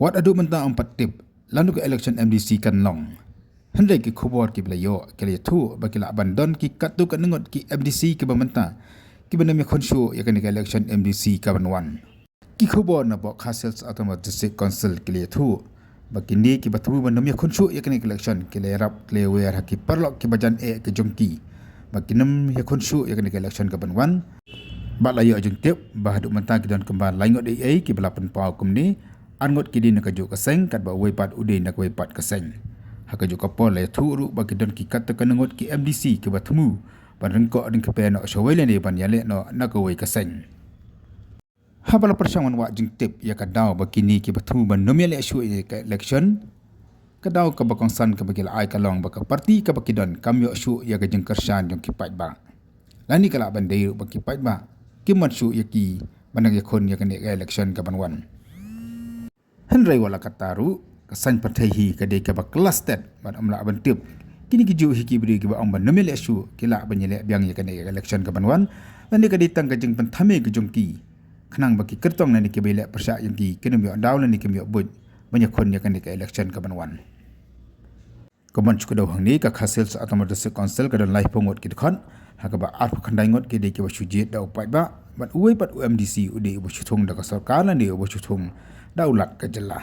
Wat adu mentang 4 tip lalu ke election MDC kan long. Hendai ki khobor ki belayo ke le tu bagi la bandon ki katu kan ngot ki MDC ke bamenta ki benam ya khonshu ya kan ke election MDC ka banwan. Ki khobor na bok Khasels Autonomous District Council ke le tu bagi ni ki batu benam ya khonshu ya kan ke election ke le rap ke le wer ki perlok ki bajan ke jongki bagi nam ya khonshu ya kan ke election ka banwan. Bak layo jeng tip bah duk mentang ki don kembal laingot ki belapan pau kum ni angot kidi nak kajuk keseng kat ba wepat ude nak wepat keseng. Hak kajuk kapol le thuru bagi don ki kat tekan ngot ki MDC ke batemu ban rengkok ding kepe nak showele ni ban yale no nak we keseng. Ha bala persamaan wa jeng tip ya kadau bakini ki batemu ban nomele isu ke election kadau ka bakongsan ke bagi ai kalong baka parti ka baki don kamyo isu ya ke jeng kersan jong ki pat ba. Lani kala bandai baki pat ba ki mat su ya ki banang ya kon ya ke election ka banwan. Henry wala kataru kesan partai hi kadai ke ba kelas tet ban amla ban tip kini kiju hiki beri ke ba ong ban nomel isu kila banyele biang ya kan election ke banwan dan kadai tang ke jeng penthame ke jongki kenang baki kertong nani ke bele persa yang ki kena mi daw nani ke mi bud banyak kon ya kan election ke banwan koman chuko daw hang ni ka Khasels Autonomous District Council ka don live pongot ki dekhon ha ka ba arp khandai ngot ke de ke ba sujit daw pai ba ban uwe pat UMDC ude ubo chuthung da ka sarkar lan de ubo chuthung daulat ke jelah.